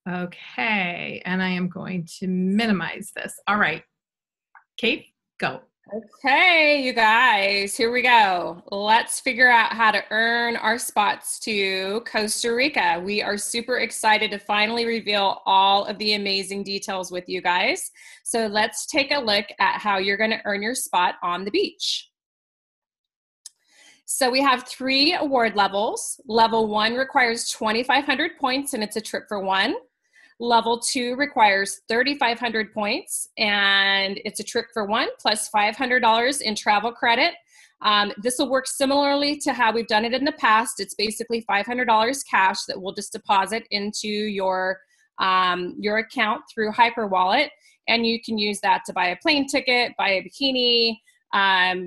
Okay, and I am going to minimize this. All right, Kate, go. Okay, you guys, here we go. Let's figure out how to earn our spots to Costa Rica. We are super excited to finally reveal all of the amazing details with you guys. So let's take a look at how you're going to earn your spot on the beach. So we have 3 award levels. Level 1 requires 2,500 points and it's a trip for one. Level 2 requires 3,500 points and it's a trip for one plus $500 in travel credit. This will work similarly to how we've done it in the past. It's basically $500 cash that we'll just deposit into your account through Hyperwallet, and you can use that to buy a plane ticket, buy a bikini,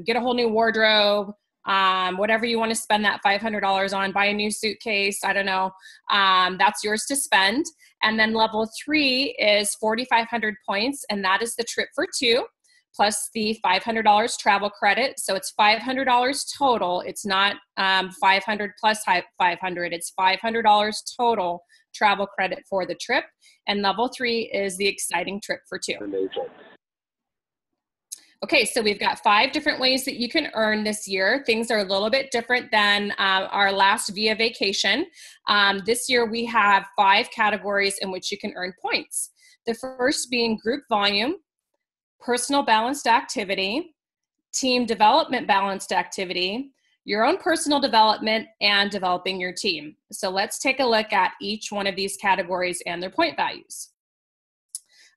get a whole new wardrobe, whatever you want to spend that $500 on, buy a new suitcase, I don't know, that's yours to spend. And then level 3 is 4,500 points, and that is the trip for two, plus the $500 travel credit. So it's $500 total. It's not 500 plus 500. It's $500 total travel credit for the trip. And level 3 is the exciting trip for two. Amazing. Okay, so we've got 5 different ways that you can earn this year. Things are a little bit different than our last Via Vacation. This year we have 5 categories in which you can earn points. The first being group volume, personal balanced activity, team development balanced activity, your own personal development, and developing your team. So let's take a look at each one of these categories and their point values.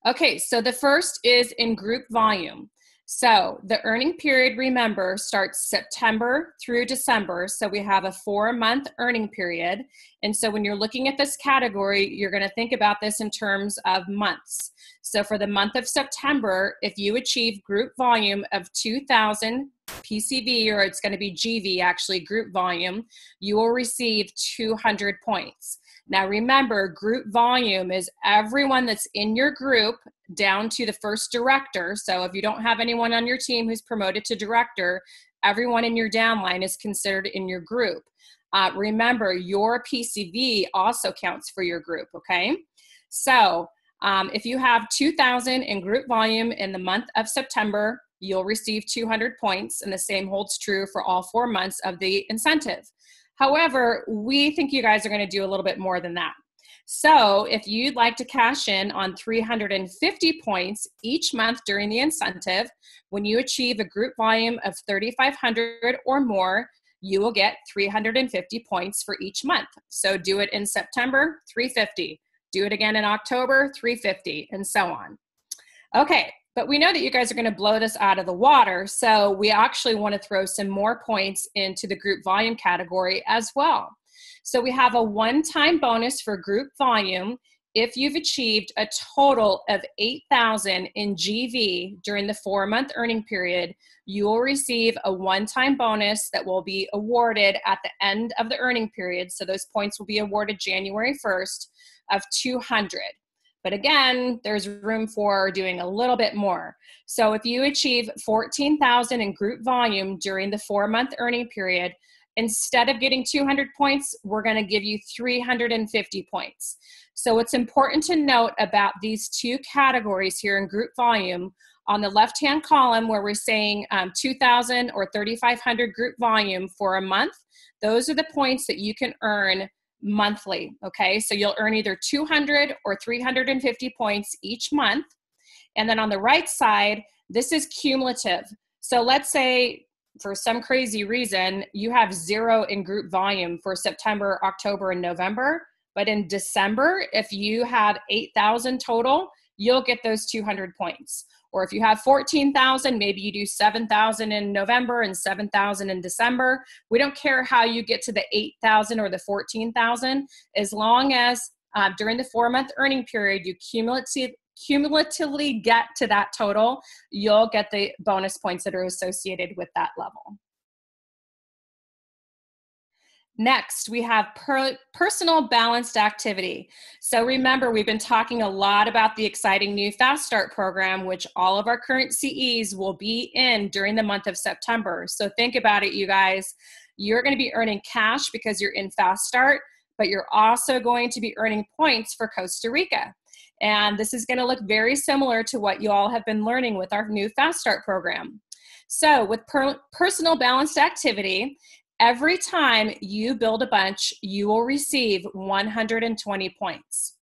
Okay, so the first is in group volume. So the earning period, remember, starts September through December. So we have a 4-month earning period. And so when you're looking at this category, you're going to think about this in terms of months. So for the month of September, if you achieve group volume of 2,000 PCV, or it's going to be GV, actually, group volume, you will receive 200 points. Now remember, group volume is everyone that's in your group down to the first director. So if you don't have anyone on your team who's promoted to director, everyone in your downline is considered in your group. Remember, your PCV also counts for your group, okay? So if you have 2,000 in group volume in the month of September, you'll receive 200 points, and the same holds true for all 4 months of the incentive. However, we think you guys are going to do a little bit more than that. So if you'd like to cash in on 350 points each month during the incentive, when you achieve a group volume of 3,500 or more, you will get 350 points for each month. So do it in September, 350. Do it again in October, 350, and so on. Okay. But we know that you guys are going to blow this out of the water, so we actually want to throw some more points into the group volume category as well. So we have a one-time bonus for group volume. If you've achieved a total of 8,000 in GV during the 4-month earning period, you will receive a one-time bonus that will be awarded at the end of the earning period. So those points will be awarded January 1st of 200. But again, there's room for doing a little bit more. So if you achieve 14,000 in group volume during the 4-month earning period, instead of getting 200 points, we're going to give you 350 points. So it's important to note about these 2 categories here in group volume. On the left-hand column where we're saying 2,000 or 3,500 group volume for a month, those are the points that you can earn monthly, okay? So you'll earn either 200 or 350 points each month. And then on the right side, this is cumulative. So let's say for some crazy reason, you have 0 in group volume for September, October, and November. But in December, if you have 8,000 total, you'll get those 200 points. Or if you have 14,000, maybe you do 7,000 in November and 7,000 in December. We don't care how you get to the 8,000 or the 14,000, as long as during the 4-month earning period, you cumulatively get to that total, you'll get the bonus points that are associated with that level. Next, we have personal balanced activity. So remember, we've been talking a lot about the exciting new Fast Start program, which all of our current CEs will be in during the month of September. So think about it, you guys. You're going to be earning cash because you're in Fast Start, but you're also going to be earning points for Costa Rica. And this is going to look very similar to what you all have been learning with our new Fast Start program. So with personal balanced activity, every time you build a bunch, you will receive 120 points.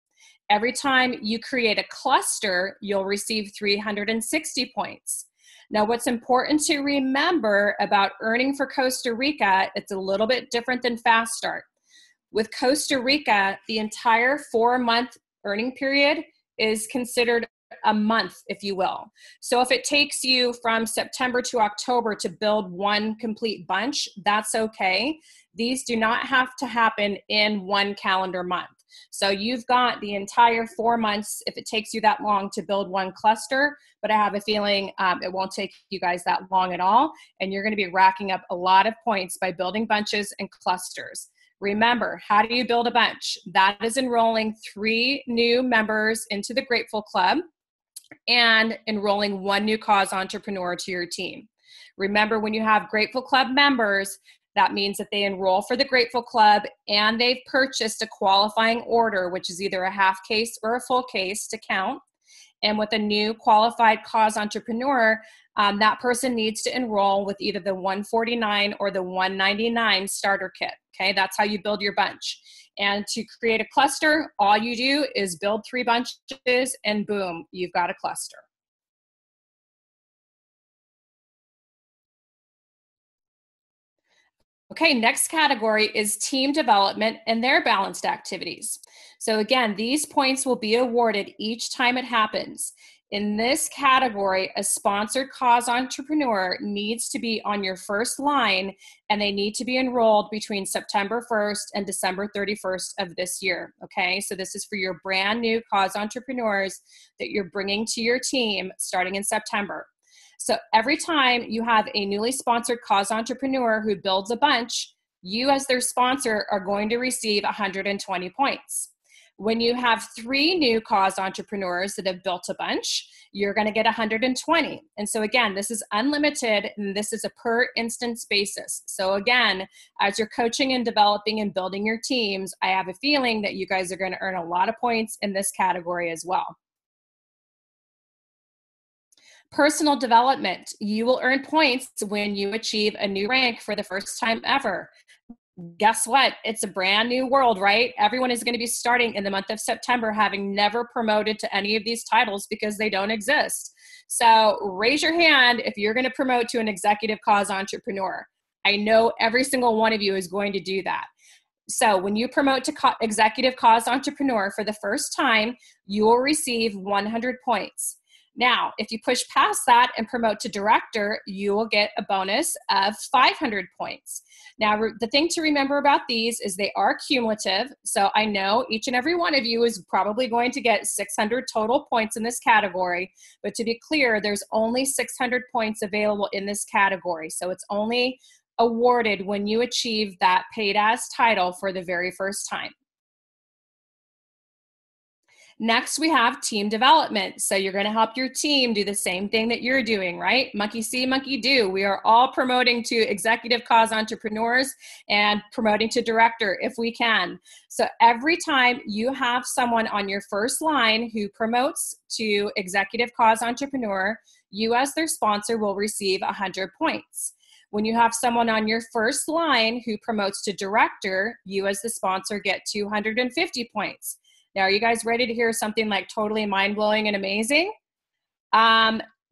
Every time you create a cluster, you'll receive 360 points. Now, what's important to remember about earning for Costa Rica, it's a little bit different than Fast Start. With Costa Rica, the entire 4-month earning period is considered a month, if you will. So if it takes you from September to October to build one complete bunch, that's okay. These do not have to happen in one calendar month. So you've got the entire 4 months if it takes you that long to build one cluster, but I have a feeling it won't take you guys that long at all, and you're going to be racking up a lot of points by building bunches and clusters. Remember, how do you build a bunch? That is enrolling 3 new members into the Grateful Club and enrolling 1 new cause entrepreneur to your team. Remember, when you have Grateful Club members, that means that they enroll for the Grateful Club and they've purchased a qualifying order, which is either a half case or a full case to count. And with a new qualified cause entrepreneur, that person needs to enroll with either the 149 or the 199 starter kit. Okay, that's how you build your bunch. And to create a cluster, all you do is build 3 bunches and boom, you've got a cluster. Okay, next category is team development and their balanced activities. So again, these points will be awarded each time it happens. In this category, a sponsored cause entrepreneur needs to be on your first line, and they need to be enrolled between September 1st and December 31st of this year. Okay, so this is for your brand new cause entrepreneurs that you're bringing to your team starting in September. So every time you have a newly sponsored cause entrepreneur who builds a bunch, you as their sponsor are going to receive 120 points. When you have 3 new cause entrepreneurs that have built a bunch, you're going to get 120. And so again, this is unlimited and this is a per instance basis. So again, as you're coaching and developing and building your teams, I have a feeling that you guys are going to earn a lot of points in this category as well. Personal development. You will earn points when you achieve a new rank for the first time ever. Guess what? It's a brand new world, right? Everyone is going to be starting in the month of September having never promoted to any of these titles because they don't exist. So raise your hand if you're going to promote to an executive cause entrepreneur. I know every single one of you is going to do that. So when you promote to executive cause entrepreneur for the first time, you will receive 100 points. Now, if you push past that and promote to director, you will get a bonus of 500 points. Now, the thing to remember about these is they are cumulative. So I know each and every one of you is probably going to get 600 total points in this category. But to be clear, there's only 600 points available in this category. So it's only awarded when you achieve that paid as title for the very first time. Next, we have team development. So you're going to help your team do the same thing that you're doing, right? Monkey see, monkey do. We are all promoting to executive cause entrepreneurs and promoting to director if we can. So every time you have someone on your first line who promotes to executive cause entrepreneur, you as their sponsor will receive 100 points. When you have someone on your first line who promotes to director, you as the sponsor get 250 points. Now, are you guys ready to hear something like totally mind-blowing and amazing?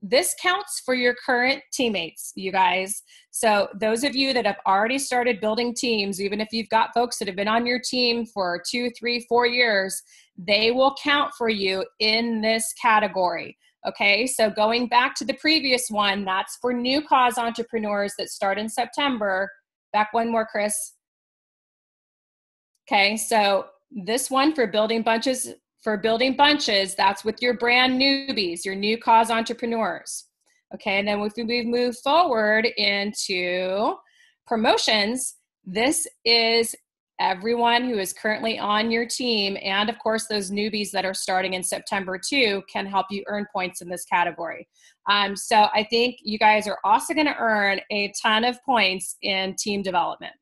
This counts for your current teammates, you guys. So those of you that have already started building teams, even if you've got folks that have been on your team for 2, 3, 4 years, they will count for you in this category. Okay, so going back to the previous one, that's for new cause entrepreneurs that start in September. Back one more, Chris. Okay, so this one for building bunches, that's with your brand newbies, your new cause entrepreneurs. Okay, and then if we move forward into promotions, this is everyone who is currently on your team, and of course those newbies that are starting in September too can help you earn points in this category. So I think you guys are also going to earn a ton of points in team development.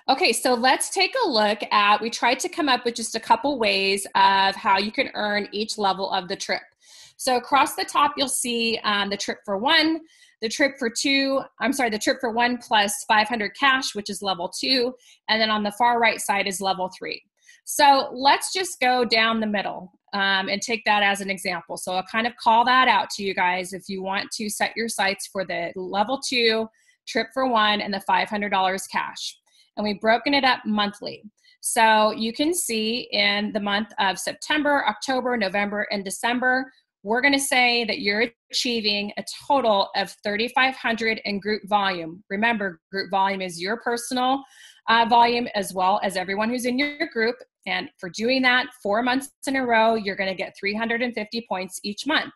Okay, so let's take a look at, we tried to come up with just a couple ways of how you can earn each level of the trip. So across the top, you'll see the trip for one, the trip for two, the trip for one plus 500 cash, which is level 2. And then on the far right side is level 3. So let's just go down the middle and take that as an example. So I'll kind of call that out to you guys if you want to set your sights for the level 2, trip for one, and the $500 cash. And we've broken it up monthly. So you can see in the month of September, October, November, and December, we're going to say that you're achieving a total of 3,500 in group volume. Remember, group volume is your personal volume as well as everyone who's in your group. And for doing that 4 months in a row, you're going to get 350 points each month.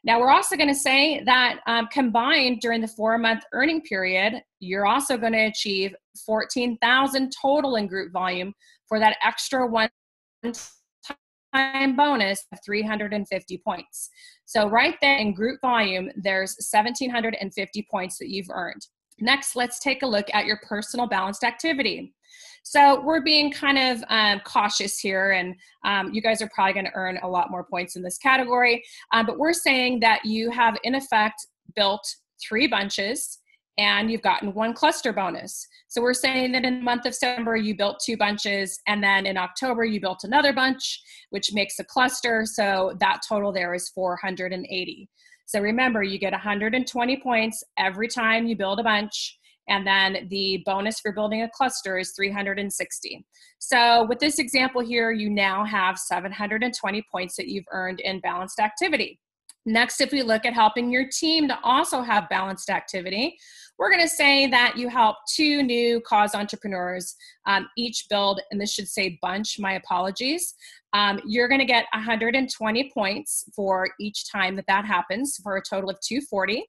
Now, we're also going to say that combined during the 4-month earning period, you're also going to achieve 14,000 total in group volume for that extra one-time bonus of 350 points. So right there in group volume, there's 1,750 points that you've earned. Next, let's take a look at your personal balanced activity. So we're being kind of cautious here, and you guys are probably going to earn a lot more points in this category, but we're saying that you have, in effect, built 3 bunches, and you've gotten 1 cluster bonus. So we're saying that in the month of September, you built 2 bunches, and then in October, you built another bunch, which makes a cluster, so that total there is 480. So remember, you get 120 points every time you build a bunch, and then the bonus for building a cluster is 360. So with this example here, you now have 720 points that you've earned in balanced activity. Next, if we look at helping your team to also have balanced activity, we're going to say that you help 2 new cause entrepreneurs each build, and this should say bunch, my apologies. You're going to get 120 points for each time that happens for a total of 240.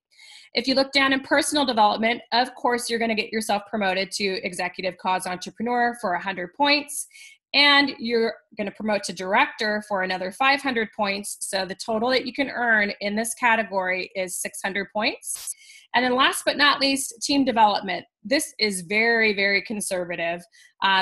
If you look down in personal development, of course, you're going to get yourself promoted to executive cause entrepreneur for 100 points. And you're going to promote to director for another 500 points. So the total that you can earn in this category is 600 points. And then last but not least, team development. This is very, very conservative.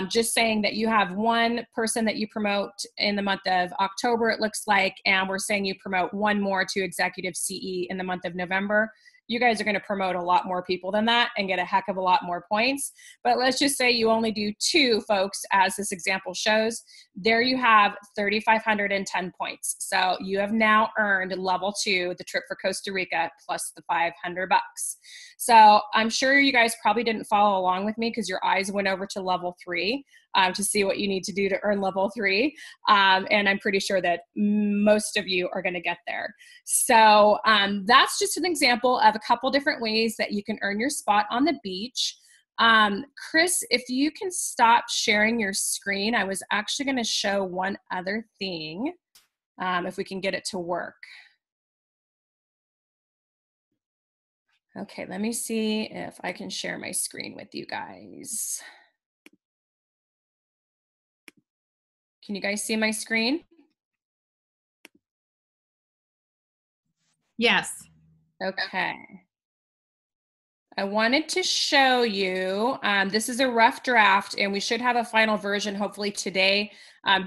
Just saying that you have 1 person that you promote in the month of October, it looks like, and we're saying you promote 1 more to executive CE in the month of November. You guys are going to promote a lot more people than that and get a heck of a lot more points. But let's just say you only do 2 folks, as this example shows. There you have 3,510 points. So you have now earned level 2, the trip for Costa Rica, plus the 500 bucks. So I'm sure you guys probably didn't follow along with me because your eyes went over to level 3 to see what you need to do to earn level 3. And I'm pretty sure that most of you are going to get there. So that's just an example of a couple different ways that you can earn your spot on the beach. Chris, if you can stop sharing your screen, I was actually going to show one other thing, if we can get it to work. Okay, let me see if I can share my screen with you guys. Can you guys see my screen? Yes. Okay. I wanted to show you, this is a rough draft, and we should have a final version hopefully today,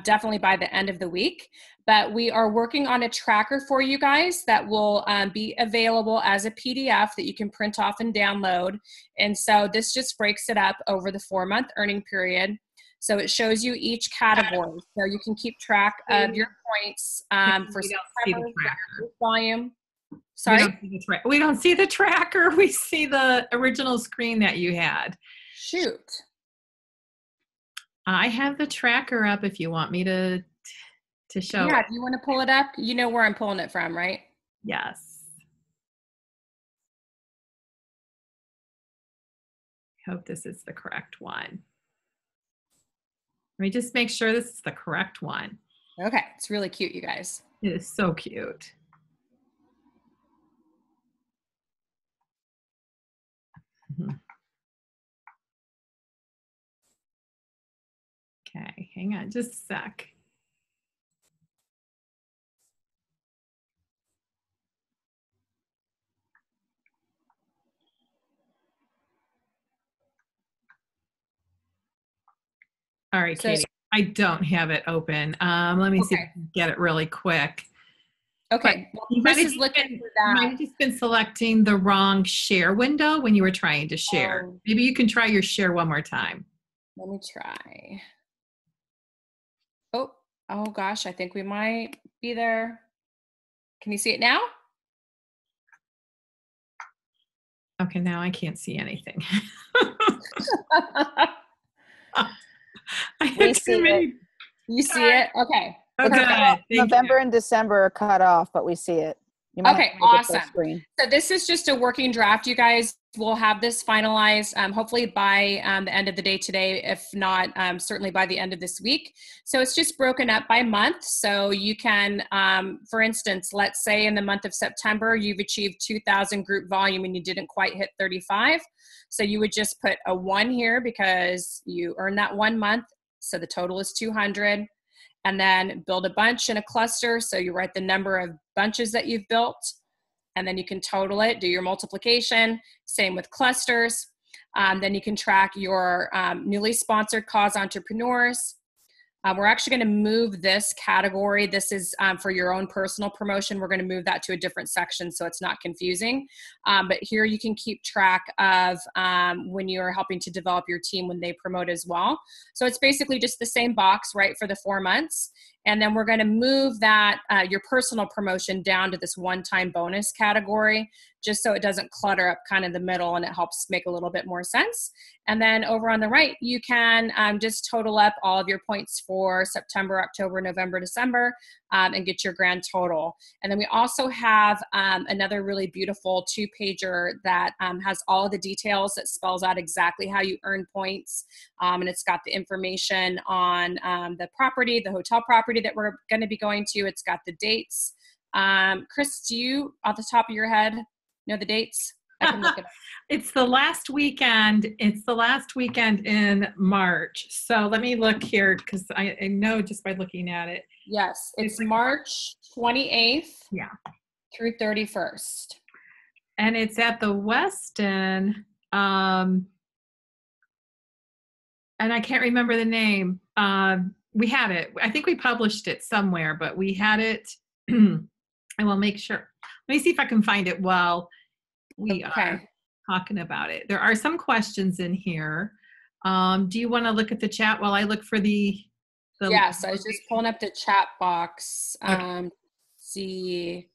definitely by the end of the week. But we are working on a tracker for you guys that will be available as a PDF that you can print off and download. And so this just breaks it up over the 4-month earning period. So it shows you each category. So you can keep track of your points for September, volume. Sorry? We don't see the tracker. We see the original screen that you had. Shoot. I have the tracker up if you want me to show. Yeah, do you want to pull it up? You know where I'm pulling it from, right? Yes. I hope this is the correct one. Let me just make sure this is the correct one. Okay, it's really cute, you guys. It is so cute. Okay, hang on just a sec. All right, So, Katie. I don't have it open. Let me see if okay. I can get it really quick. But Okay. Well, you might Chris have is just looking been, for you that. might have just been selecting the wrong share window when you were trying to share. Oh, Maybe you can try your share one more time. let me try. Oh, oh gosh, I think we might be there. Can you see it now? Okay, now I can't see anything. I We had see too it. many. You see it? Okay. Oh, good. Perfect. Thank you. November and December are cut off, but we see it. You might have Okay, to make it full awesome. screen. So this is just a working draft, you guys. We'll have this finalized hopefully by the end of the day today, if not certainly by the end of this week. So it's just broken up by month. So you can, for instance, let's say in the month of September, you've achieved 2,000 group volume and you didn't quite hit 35. So you would just put a 1 here because you earned that 1 month. So the total is 200. And then build a bunch in a cluster. So you write the number of bunches that you've built, and then you can total it, do your multiplication. Same with clusters. Then you can track your newly sponsored cause entrepreneurs. We're actually going to move this category. This is for your own personal promotion. We're going to move that to a different section so it's not confusing. But here you can keep track of when you're helping to develop your team when they promote as well. So it's basically just the same box, right, for the 4 months. And then we're going to move that, your personal promotion down to this one-time bonus category, just so it doesn't clutter up kind of the middle and it helps make a little bit more sense. And then over on the right, you can just total up all of your points for September, October, November, December, and get your grand total. And then we also have another really beautiful 2-pager that has all of the details that spells out exactly how you earn points. And it's got the information on the property, the hotel property that we're going to be going to. It's got the dates. Chris, do you, off the top of your head, know the dates? I can look it up. It's the last weekend. It's the last weekend in March. So let me look here because I know just by looking at it. Yes, it's March 28th Yeah. through 31st. And it's at the Westin. And I can't remember the name. We had it. I think we published it somewhere, but we had it. I will make sure. Let me see if I can find it while we are talking about it. There are some questions in here. Do you want to look at the chat while I look for the Yes, I was just pulling up the chat box. Okay. See.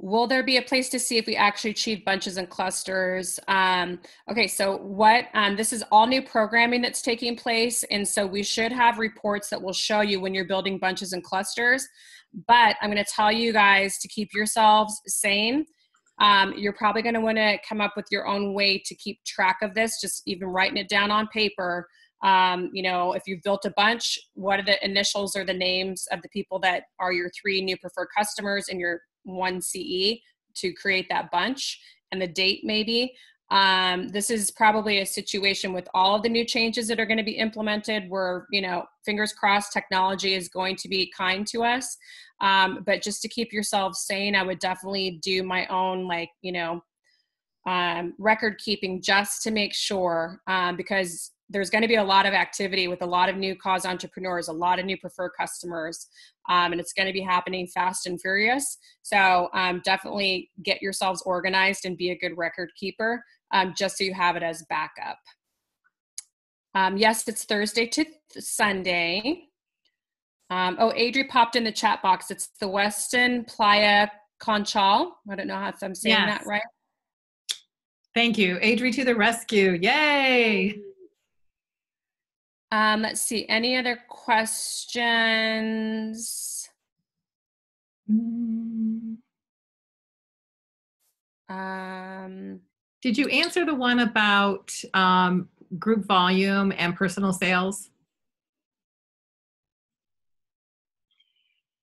Will there be a place to see if we actually achieve bunches and clusters? Okay, so what, this is all new programming that's taking place. And so we should have reports that will show you when you're building bunches and clusters. But I'm going to tell you guys to keep yourselves sane. You're probably going to want to come up with your own way to keep track of this, just even writing it down on paper. You know, if you've built a bunch, what are the initials or the names of the people that are your 3 new preferred customers and your 1 CE to create that bunch, and the date maybe. This is probably a situation with all of the new changes that are going to be implemented where, you know, fingers crossed, technology is going to be kind to us. But just to keep yourselves sane, I would definitely do my own, like, you know, record keeping just to make sure, because there's going to be a lot of activity with a lot of new cause entrepreneurs, a lot of new preferred customers, and it's going to be happening fast and furious. So definitely get yourselves organized and be a good record keeper, just so you have it as backup. Yes, it's Thursday to Sunday. Oh, Adri popped in the chat box. It's the Westin Playa Conchal. I don't know if I'm saying that right. Thank you. Adri to the rescue. Yay. Let's see. Any other questions? Did you answer the one about group volume and personal sales?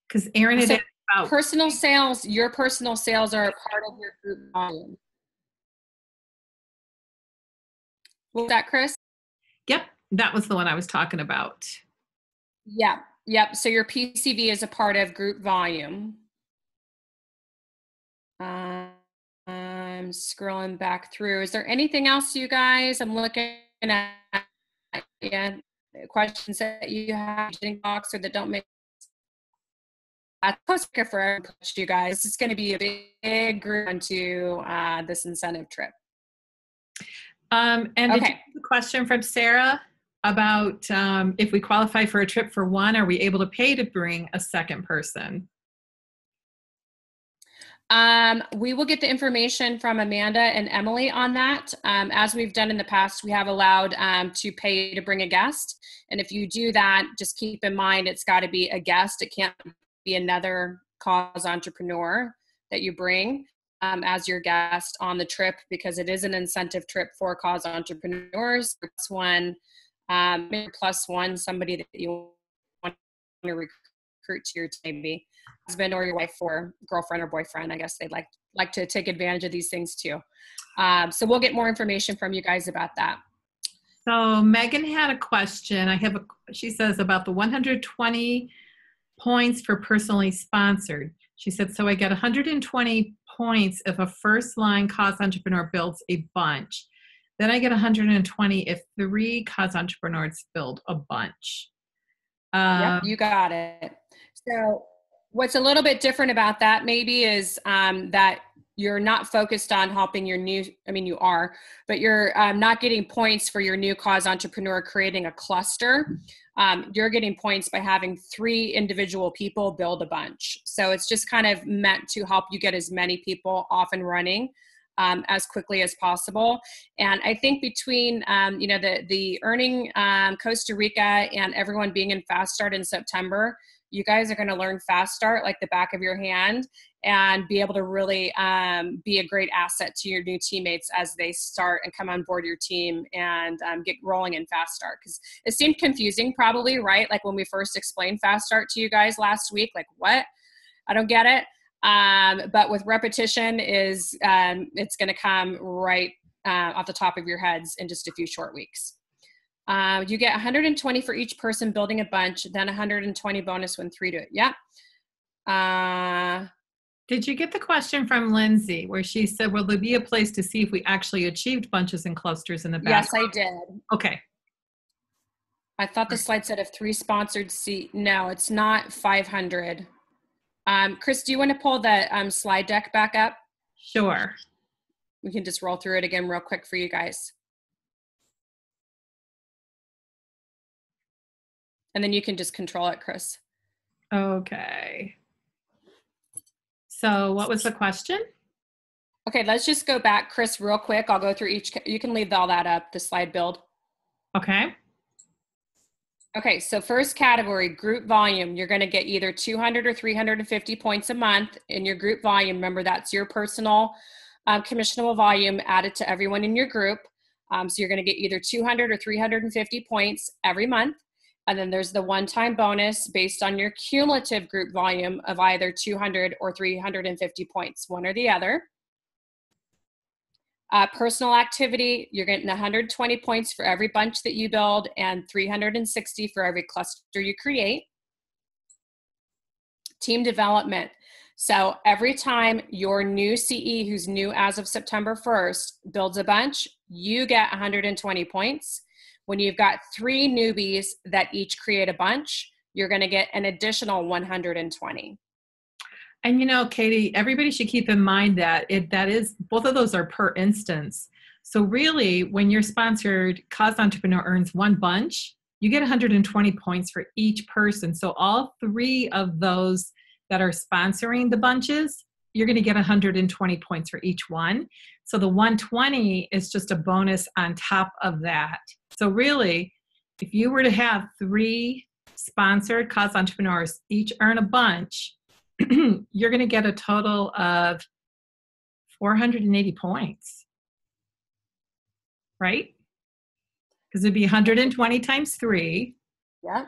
Because Erin had asked about personal sales. Your personal sales are a part of your group volume. What was that, Chris? Yep, that was the one I was talking about. Yep. So your PCV is a part of group volume. I'm scrolling back through. Is there anything else, you guys? I'm looking at questions that you have in box or that don't make Costa Rica for you guys. It's going to be a big group onto this incentive trip. And did you have a question from Sarah about if we qualify for a trip for one, are we able to pay to bring a second person? We will get the information from Amanda and Emily on that. As we've done in the past, we have allowed to pay to bring a guest. And if you do that, just keep in mind it's got to be a guest. It can't be another cause entrepreneur that you bring as your guest on the trip, because it is an incentive trip for cause entrepreneurs. Plus one, somebody that you want to recruit to your team, maybe husband or your wife or girlfriend or boyfriend. I guess they'd like to take advantage of these things too. So we'll get more information from you guys about that. So Megan had a question. She says about the 120 points for personally sponsored. She said, so I get 120 points if a first line cause entrepreneur builds a bunch. Then I get 120 if 3 cause entrepreneurs build a bunch. Yep, you got it. So what's a little bit different about that maybe is that you're not focused on helping you are, but you're not getting points for your new cause entrepreneur creating a cluster. You're getting points by having 3 individual people build a bunch. So it's just kind of meant to help you get as many people off and running as quickly as possible. And I think between, the earning Costa Rica and everyone being in Fast Start in September, you guys are going to learn Fast Start like the back of your hand and be able to really be a great asset to your new teammates as they start and come on board your team and get rolling in Fast Start. Because it seemed confusing probably, right? Like when we first explained Fast Start to you guys last week, like what? I don't get it. But with repetition it's going to come right off the top of your heads in just a few short weeks. You get 120 for each person building a bunch, then 120 bonus when 3 do it. Yeah. Did you get the question from Lindsay where she said, will there be a place to see if we actually achieved bunches and clusters in the back? Yes, I did. Okay. I thought the slide said of 3 sponsored seat. No, it's not 500. Chris, do you want to pull the slide deck back up? Sure. We can just roll through it again real quick for you guys. And then you can just control it, Chris. Okay. So what was the question? Okay, let's just go back, Chris, real quick. I'll go through each. You can leave all that up, the slide build. Okay. Okay, so first category, group volume. You're going to get either 200 or 350 points a month in your group volume. Remember, that's your personal commissionable volume added to everyone in your group. So you're going to get either 200 or 350 points every month. And then there's the one-time bonus based on your cumulative group volume of either 200 or 350 points, one or the other. Personal activity, you're getting 120 points for every bunch that you build and 360 for every cluster you create. Team development. So every time your new CE, who's new as of September 1st, builds a bunch, you get 120 points. When you've got 3 newbies that each create a bunch, you're going to get an additional 120. And Katie, everybody should keep in mind that both of those are per instance. So really, when your sponsored cause entrepreneur earns 1 bunch, you get 120 points for each person. So all 3 of those that are sponsoring the bunches, you're going to get 120 points for each one. So the 120 is just a bonus on top of that. So really, if you were to have 3 sponsored cause entrepreneurs each earn a bunch, you're going to get a total of 480 points, right? Because it'd be 120 times 3. Yeah.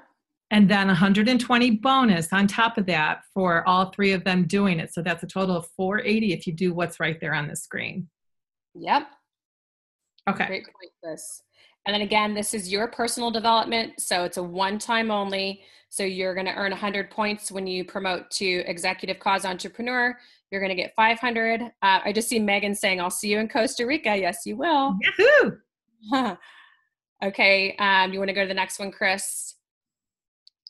And then 120 bonus on top of that for all 3 of them doing it. So that's a total of 480 if you do what's right there on the screen. Yep. Okay. Great point, Chris. And then again, this is your personal development. So it's a one-time only. So you're going to earn 100 points when you promote to executive cause entrepreneur. you're going to get 500. I just see Megan saying, I'll see you in Costa Rica. Yes, you will. Yahoo! Okay. You want to go to the next one, Chris?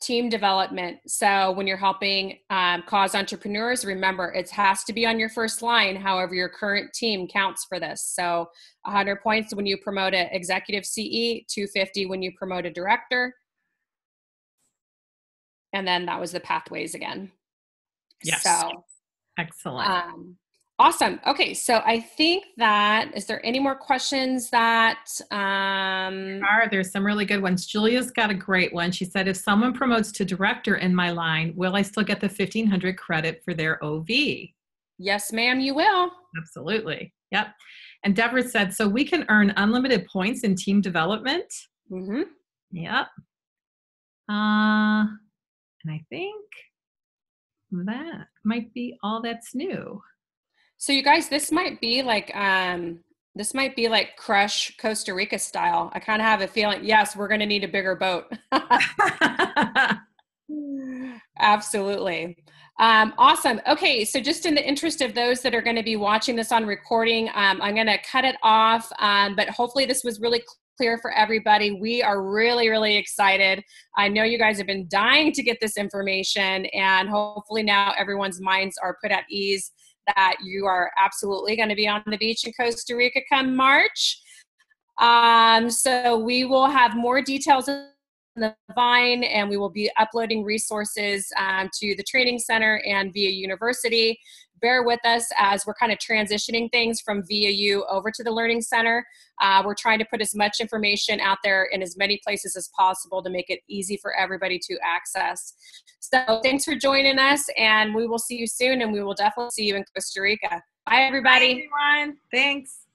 Team development. So when you're helping cause entrepreneurs, remember it has to be on your first line. However, your current team counts for this. So 100 points when you promote an executive CE, 250 when you promote a director. And then that was the pathways again. Yes. So excellent. Awesome. Okay. So I think that, is there any more questions that, there's some really good ones. Julia's got a great one. She said, if someone promotes to director in my line, will I still get the 1,500 credit for their OV? Yes, ma'am, you will. Absolutely. Yep. And Deborah said, so we can earn unlimited points in team development. Mm-hmm. Yep. And I think that might be all that's new. So you guys, this might be like Crush Costa Rica style. I kind of have a feeling, yes, we're going to need a bigger boat. Absolutely. Awesome. Okay. So just in the interest of those that are going to be watching this on recording, I'm going to cut it off. But hopefully this was really clear for everybody. We are really, really excited. I know you guys have been dying to get this information, and hopefully now everyone's minds are put at ease that you are absolutely going to be on the beach in Costa Rica come March. So we will have more details in the Vine, and we will be uploading resources to the training center and via university. Bear with us as we're kind of transitioning things from VAU over to the Learning Center. We're trying to put as much information out there in as many places as possible to make it easy for everybody to access. So thanks for joining us, and we will see you soon, and we will definitely see you in Costa Rica. Bye, everybody. Bye, everyone. Thanks.